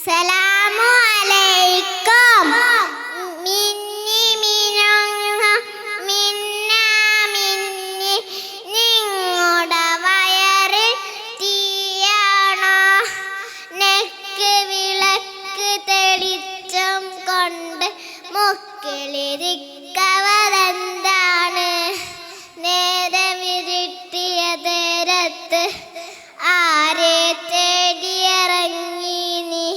സലാമു അലൈക്കും. മിന്നി മിനുങ്ങ മിന്ന മിന്നി നിങ്ങളുടെ വയറ് തീയാണോ? നെക്ക് വിളക്ക് തെളിച്ചം കൊണ്ട് മുക്കിലിരിക്കവരെന്താണ്? നേരെ വിരുട്ടിയ നേരത്ത് ആരെ തേടിയിറങ്ങി നീ?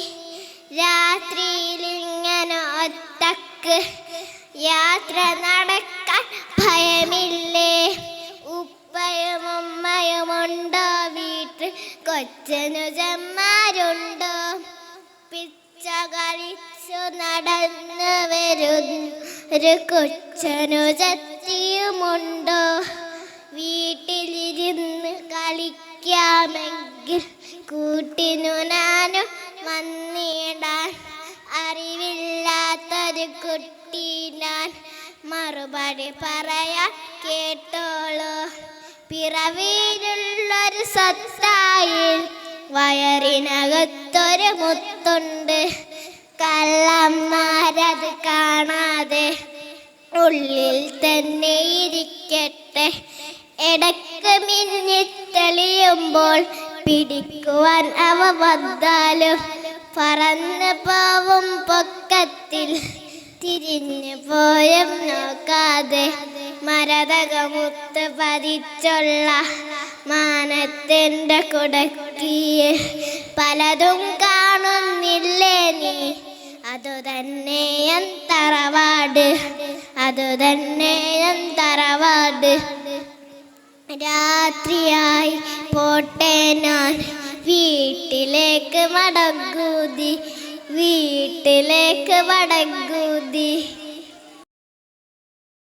രാത്രിയിലിങ്ങനെ ഒറ്റക്ക് യാത്ര നടക്കാൻ ഭയമില്ലേ? ഉപ്പയും ഉമ്മയുമുണ്ടോ വീട്ടിൽ? കൊച്ചനുജന്മാരുണ്ടോ? പിച്ച കളിച്ചു നടന്നു വരുന്നൊരു കൊച്ചനുജത്തിയുമുണ്ടോ? വീട്ടിലിരുന്ന് കളിക്കാമെങ്കിൽ കൂട്ടിനു ഞാനും വന്നിടാൻ. അറിവില്ലാത്തൊരു കുട്ടി ഞാൻ, മറുപടി പറയാൻ കേട്ടോളൂ. പിറവിയിലുള്ളൊരു സത്തായിൽ വയറിനകത്തൊരു മുത്തുണ്ട്. കള്ളന്മാരത് കാണാതെ ഉള്ളിൽ തന്നെ ഇരിക്കട്ടെ. ഇടയ്ക്ക് മിന്നിത്തെളിയുമ്പോൾ പിടിക്കുവാൻ അവ വന്നാലും പറന്നു പോവും പൊക്കത്തിൽ. തിരിഞ്ഞു പോയും നോക്കാതെ മരതകമുത്ത് പതിച്ചുള്ള മാനത്തിൻ്റെ കുടക്കിയിൽ പലതും കാണുന്നില്ലേ നീ? അതുതന്നെയും തറവാട്, അതുതന്നെയും തറവാട്. രാത്രിയായി പോട്ടെ ഞാൻ വീട്ടിലേക്ക് മടങ്ങൂതി, വീട്ടിലേക്ക് മടങ്ങൂതി.